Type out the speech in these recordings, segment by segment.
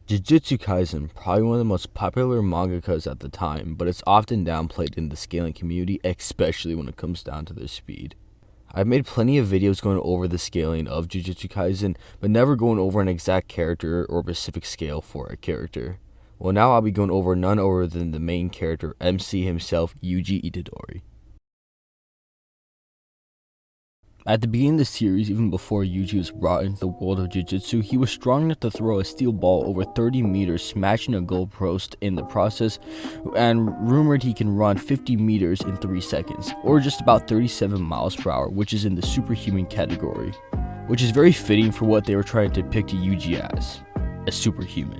Jujutsu Kaisen, probably one of the most popular mangakas at the time, but it's often downplayed in the scaling community, especially when it comes down to their speed. I've made plenty of videos going over the scaling of Jujutsu Kaisen, but never going over an exact character or specific scale for a character. Well, now I'll be going over none other than the main character, MC himself, Yuji Itadori. At the beginning of the series, even before Yuji was brought into the world of Jujutsu, he was strong enough to throw a steel ball over 30 meters, smashing a goalpost in the process, and rumored he can run 50 meters in 3 seconds, or just about 37 miles per hour, which is in the superhuman category, which is very fitting for what they were trying to depict Yuji as, a superhuman.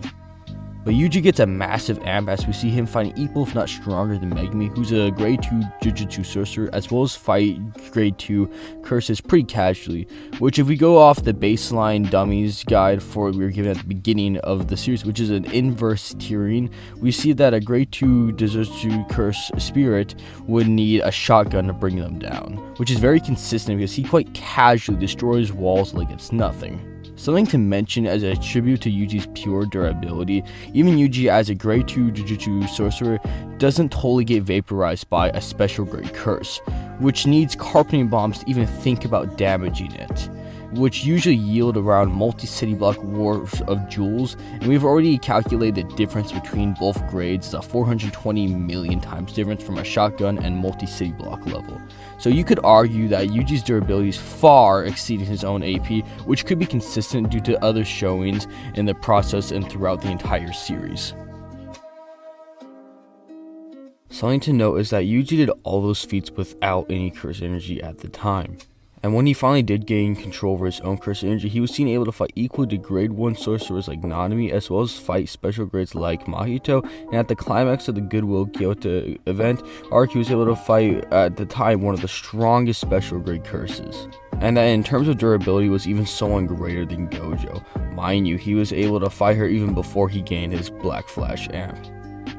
But Yuji gets a massive amp as we see him fighting equal if not stronger than Megumi, who's a grade 2 Jujutsu sorcerer, as well as fight grade 2 curses pretty casually, which if we go off the baseline dummies guide for we were given at the beginning of the series, which is an inverse tiering, we see that a grade 2 Jujutsu curse spirit would need a shotgun to bring them down, which is very consistent because he quite casually destroys walls like it's nothing. Something to mention as a tribute to Yuji's pure durability, even Yuji as a grade 2 Jujutsu sorcerer doesn't totally get vaporized by a special grade curse, which needs carpeting bombs to even think about damaging it, which usually yield around multi-city block worth of jewels, and we've already calculated the difference between both grades, a 420 million times difference from a shotgun and multi-city block level. So you could argue that Yuji's durability is far exceeding his own AP, which could be consistent due to other showings in the process and throughout the entire series. Something to note is that Yuji did all those feats without any curse energy at the time. And when he finally did gain control over his own curse energy, he was seen able to fight equal to grade 1 sorcerers like Nanami, as well as fight special grades like Mahito, and at the climax of the Goodwill Kyoto event arc, he was able to fight, at the time, one of the strongest special grade curses. And that in terms of durability was even someone greater than Gojo. Mind you, he was able to fight her even before he gained his Black Flash amp.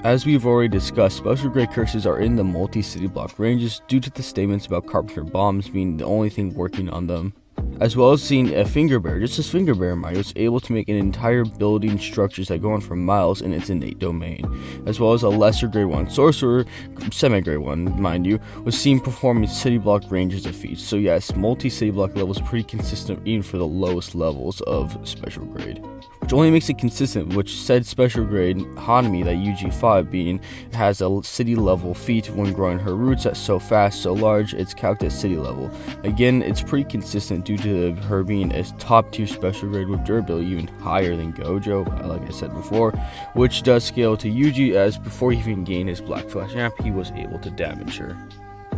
As we've already discussed, special grade curses are in the multi-city block ranges due to the statements about carpenter bombs being the only thing working on them, as well as seeing a finger bearer. Just as finger bearer might was able to make an entire building structures that go on for miles in its innate domain, as well as a lesser grade 1 sorcerer, semi-grade 1 mind you, was seen performing city block ranges of feats. So yes, multi-city block levels are pretty consistent even for the lowest levels of special grade, which only makes it consistent, which said special grade Hanami that Yuji 5 being has a city level feat when growing her roots at so fast, so large, it's calced at city level. Again, it's pretty consistent due to her being a top tier special grade with durability even higher than Gojo, like I said before, which does scale to Yuji as before he even gained his Black Flash amp, he was able to damage her.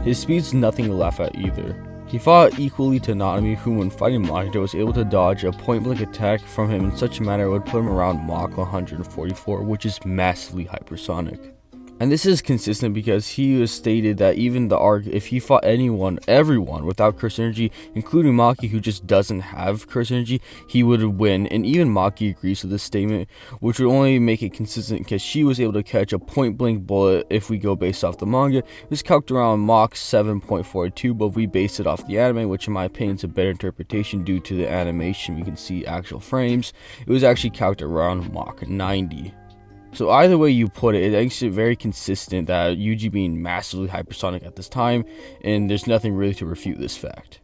His speed's nothing to laugh at either. He fought equally to Nanami, who when fighting Mahito was able to dodge a point-blank attack from him in such a manner it would put him around Mach 144, which is massively hypersonic. And this is consistent because he has stated that even the arc, if he fought everyone without curse energy, including Maki who just doesn't have curse energy, he would win. And even Maki agrees with this statement, which would only make it consistent because she was able to catch a point blank bullet. If we go based off the manga, it was calced around Mach 7.42, but if we base it off the anime, which in my opinion is a better interpretation due to the animation, we can see actual frames, it was actually calced around Mach 90. So either way you put it, it makes it very consistent that Yuji being massively hypersonic at this time, and there's nothing really to refute this fact.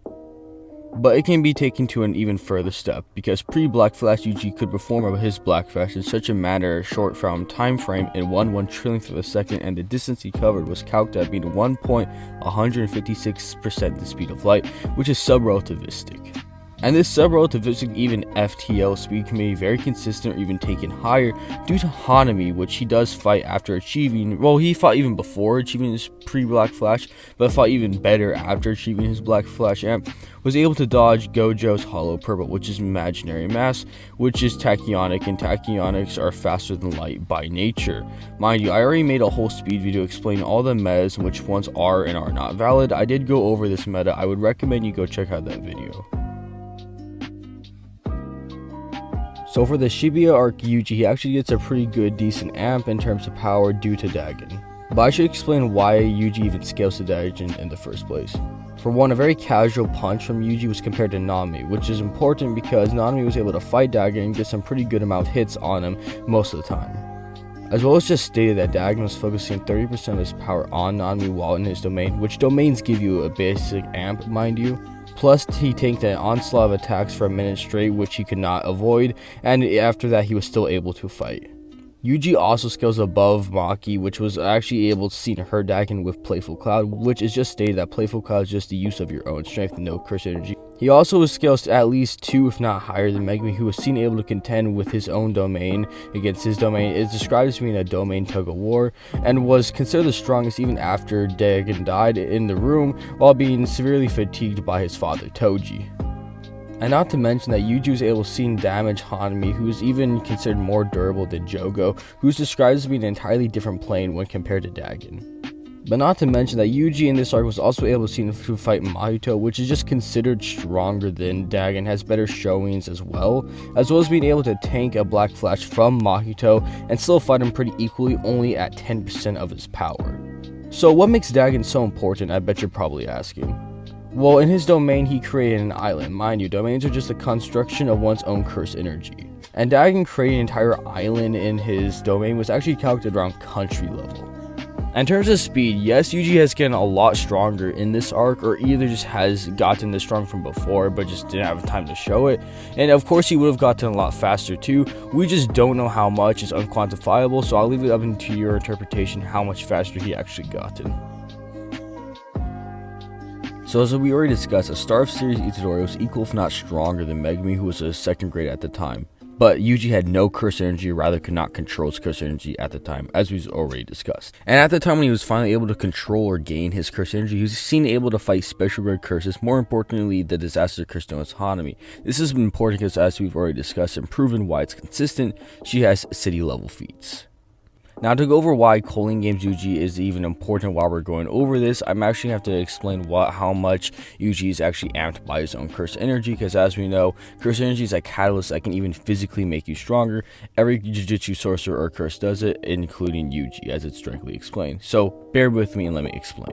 But it can be taken to an even further step, because pre-Black Flash Yuji could perform his Black Flash in such a manner short from time frame in 1/1 trillionth of a second, and the distance he covered was calculated at being 1.156% the speed of light, which is sub-relativistic. And this sub-relativistic even FTL speed can be very consistent or even taken higher due to Hanami, which he does fight after achieving, well, he fought even before achieving his pre-Black Flash, but fought even better after achieving his Black Flash amp, was able to dodge Gojo's Hollow Purple, which is imaginary mass, which is tachyonic, and tachyonics are faster than light by nature. Mind you, I already made a whole speed video explaining all the metas and which ones are and are not valid. I did go over this meta. I would recommend you go check out that video. So for the Shibuya arc Yuji, he actually gets a pretty good decent amp in terms of power due to Dagon. But I should explain why Yuji even scales to Dagon in the first place. For one, a very casual punch from Yuji was compared to Nanami, which is important because Nanami was able to fight Dagon and get some pretty good amount of hits on him most of the time. As well as just stated that Dagon was focusing 30% of his power on Nanami while in his domain, which domains give you a basic amp, mind you. Plus, he tanked an onslaught of attacks for a minute straight, which he could not avoid, and after that he was still able to fight. Yuji also scales above Maki, which was actually able to see her Dagon with Playful Cloud, which is just stated that Playful Cloud is just the use of your own strength and no curse energy. He also scales at least 2 if not higher than Megumi, who was seen able to contend with his own domain against his domain. It is described as being a domain tug of war, and was considered the strongest even after Dagon died in the room while being severely fatigued by his father Toji. And not to mention that Yuji was able to see and damage Hanami, who is even considered more durable than Jogo, who's described as being an entirely different plane when compared to Dagon. But not to mention that Yuji in this arc was also able to see to fight Mahito, which is just considered stronger than Dagon, has better showings as well as being able to tank a Black Flash from Mahito and still fight him pretty equally, only at 10% of his power. So what makes Dagon so important, I bet you're probably asking. Well, in his domain, he created an island. Mind you, domains are just a construction of one's own curse energy. And Dagon creating an entire island in his domain was actually calculated around country level. In terms of speed, yes, Yuji has gotten a lot stronger in this arc, or either just has gotten this strong from before, but just didn't have time to show it. And of course, he would have gotten a lot faster too. We just don't know how much, is unquantifiable, so I'll leave it up to your interpretation how much faster he actually gotten. So as we already discussed, a Star of Series Itadori was equal if not stronger than Megumi, who was a 2nd grade at the time. But Yuji had no curse energy, or rather could not control his curse energy at the time, as we've already discussed. And at the time when he was finally able to control or gain his curse energy, he was seen able to fight special grade curses, more importantly the disaster curse known as Hanami. This is important because, as we've already discussed and proven why it's consistent, she has city level feats. Now, to go over why Culling Games Yuji is even important while we're going over this, I'm actually going to have to explain how much Yuji is actually amped by his own curse energy, because as we know, curse energy is a catalyst that can even physically make you stronger. Every Jujutsu sorcerer or curse does it, including Yuji, as it's directly explained. So bear with me and let me explain.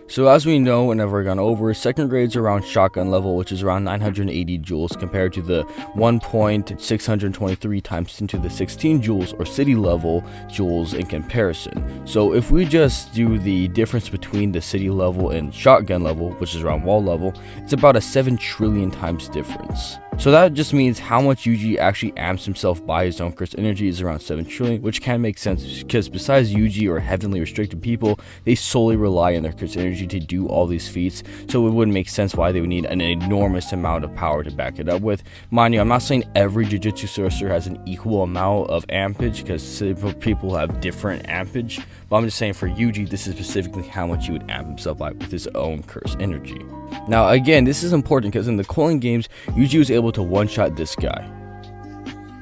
So as we know and have gone over, 2nd grades are around shotgun level, which is around 980 joules compared to the 1.623 times 10 to the 16 joules or city level joules in comparison. So if we just do the difference between the city level and shotgun level, which is around wall level, it's about a 7 trillion times difference. So that just means how much Yuji actually amps himself by his own curse energy is around 7 trillion, which can make sense because besides Yuji or heavenly restricted people, they solely rely on their curse energy to do all these feats, so it wouldn't make sense why they would need an enormous amount of power to back it up with. Mind you, I'm not saying every Jujutsu sorcerer has an equal amount of ampage, because people have different ampage, but I'm just saying for Yuji, this is specifically how much he would amp himself by with his own curse energy. Now again, this is important because in the Culling games, Yuji was able to one-shot this guy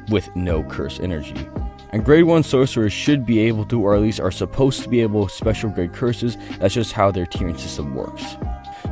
with no curse energy. And grade 1 sorcerers should be able to, or at least are supposed to be able to, special grade curses. That's just how their tiering system works.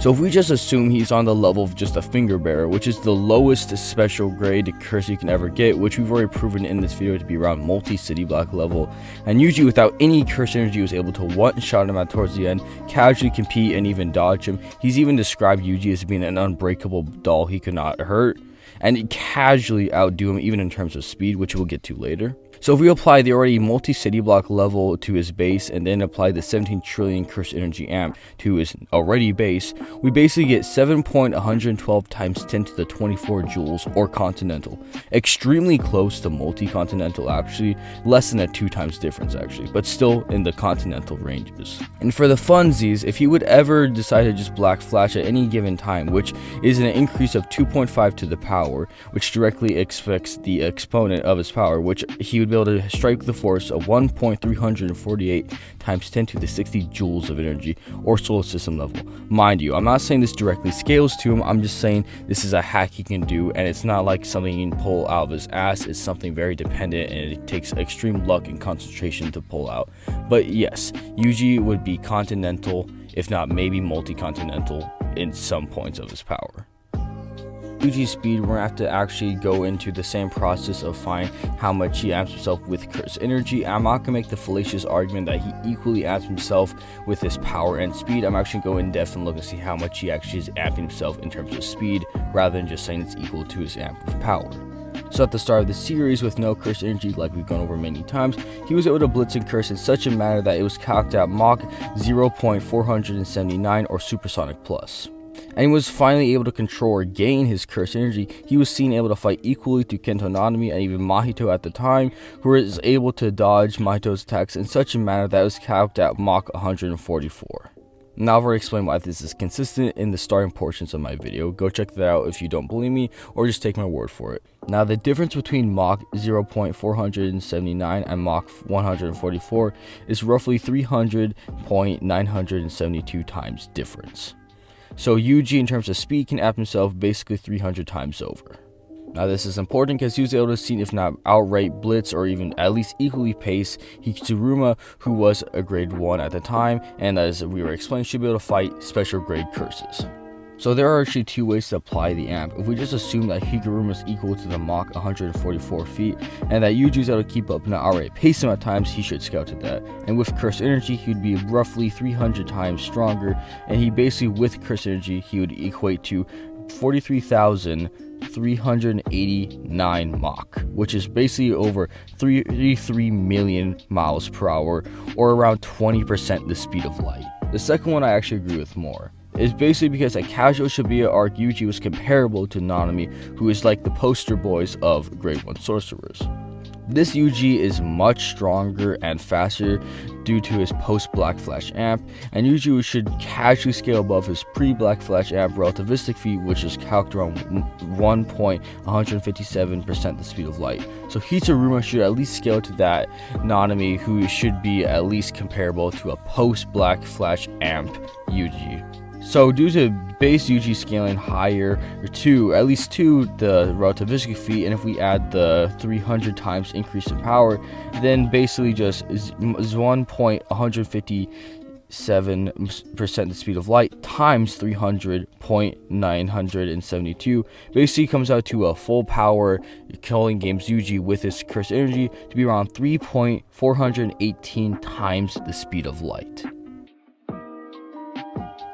So if we just assume he's on the level of just a finger bearer, which is the lowest special grade curse you can ever get, which we've already proven in this video to be around multi-city block level, and Yuji without any curse energy was able to one-shot him at towards the end, casually compete and even dodge him. He's even described Yuji as being an unbreakable doll he could not hurt, and casually outdo him even in terms of speed, which we'll get to later. So if we apply the already multi-city block level to his base and then apply the 17 trillion curse energy amp to his already base, we basically get 7.112 times 10 to the 24 joules or continental. Extremely close to multi-continental actually, less than a 2 times difference actually, but still in the continental ranges. And for the funsies, if he would ever decide to just Black Flash at any given time, which is an increase of 2.5 to the power, which directly affects the exponent of his power, which he would be able to strike the force of 1.348 times 10 to the 60 joules of energy, or solar system level. Mind you, I'm not saying this directly scales to him, I'm just saying this is a hack he can do, and it's not like something he can pull out of his ass. It's something very dependent, and it takes extreme luck and concentration to pull out. But yes, Yuji would be continental, if not maybe multi-continental in some points of his power. Yuji's speed, we're gonna have to actually go into the same process of finding how much he amps himself with curse energy. I'm not gonna make the fallacious argument that he equally amps himself with his power and speed. I'm actually going in depth and look and see how much he actually is amping himself in terms of speed, rather than just saying it's equal to his amp of power. So at the start of the series, with no curse energy like we've gone over many times, he was able to blitz and curse in such a manner that it was calced at Mach 0.479 or supersonic plus. And he was finally able to control or gain his curse energy. He was seen able to fight equally to Kento Nanami and even Mahito at the time, who was able to dodge Mahito's attacks in such a manner that it was calced at Mach 144. Now I've already explained why this is consistent in the starting portions of my video. Go check that out if you don't believe me, or just take my word for it. Now the difference between Mach 0.479 and Mach 144 is roughly 300.972 times difference. So Yuji, in terms of speed, can amp himself basically 300 times over. Now this is important because he was able to see, if not outright blitz or even at least equally pace Hitsuruma, who was a grade 1 at the time, and as we were explaining, should be able to fight special grade curses. So there are actually two ways to apply the amp. If we just assume that Higuruma is equal to the Mach 144 feet, and that Yuji is able to keep up an outright pace him at times, he should scale to that. And with curse energy, he would be roughly 300 times stronger, and he basically, with curse energy, he would equate to 43,389 Mach, which is basically over 33 million miles per hour, or around 20% the speed of light. The second one I actually agree with more. Is basically because at casual Shibuya arc, Yuji was comparable to Nanami, who is like the poster boys of grade 1 sorcerers. This Yuji is much stronger and faster due to his post-Black Flash amp, and Yuji should casually scale above his pre-Black Flash amp relativistic feat, which is calculated around 1.157% the speed of light. So Hitsuruma should at least scale to that Nanami, who should be at least comparable to a post-Black Flash amp Yuji. So due to base Yuji scaling higher to at least the relativistic feat, and if we add the 300 times increase in power, then basically just 1.157% the speed of light times 300.972 basically comes out to a full power killing games Yuji with his curse energy to be around 3.418 times the speed of light.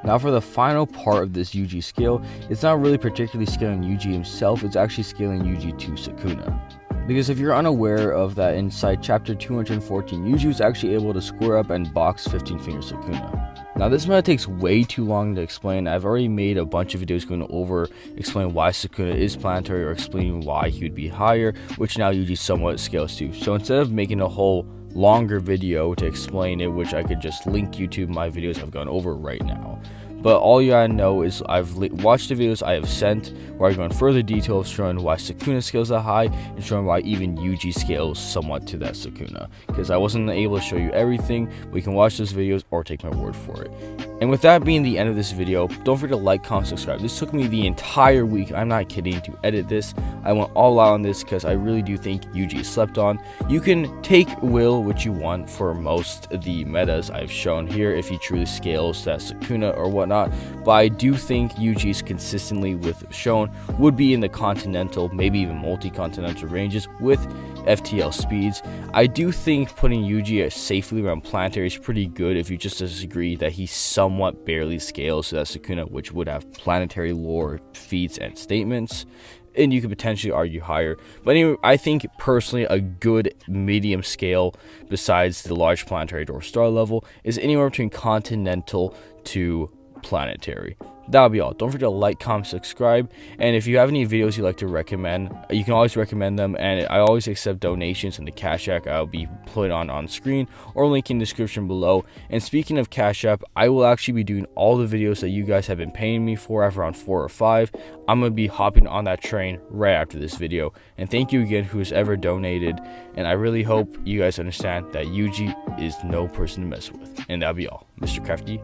Now for the final part of this Yuji scale, it's not really particularly scaling Yuji himself, it's actually scaling Yuji to Sukuna. Because if you're unaware of that, inside chapter 214, Yuji was actually able to square up and box 15 finger Sukuna. Now this meta takes way too long to explain. I've already made a bunch of videos going over explaining why Sukuna is planetary or explaining why he would be higher, which now Yuji somewhat scales to. So instead of making a whole longer video to explain it, which I could just link you to my videos I've gone over right now. But all you gotta know is I've watched the videos I have sent where I go in further detail of showing why Sukuna scales that high and showing why even Yuji scales somewhat to that Sukuna. Because I wasn't able to show you everything, but you can watch those videos or take my word for it. And with that being the end of this video, don't forget to like, comment, subscribe. This took me the entire week, I'm not kidding, to edit this. I went all out on this because I really do think Yuji is slept on. You can take what you want for most of the metas I've shown here if he truly scales that Sukuna or whatnot, but I do think Yuji's consistently shown would be in the continental, maybe even multi-continental ranges with FTL speeds. I do think putting Yuji safely around planetary is pretty good if you just disagree that he somewhat barely scales to that Sukuna, which would have planetary lore, feats, and statements, and you could potentially argue higher. But anyway, I think personally a good medium scale besides the large planetary door star level is anywhere between continental to planetary. That'll be all. Don't forget to like, comment, subscribe, and if you have any videos you'd like to recommend, you can always recommend them, and I always accept donations in the Cash App I'll be put on screen or link in the description below. And speaking of Cash App, I will actually be doing all the videos that you guys have been paying me for, around 4 or 5. I'm going to be hopping on that train right after this video, and thank you again who's ever donated, and I really hope you guys understand that Yuji is no person to mess with. And that'll be all. Mr. Crafty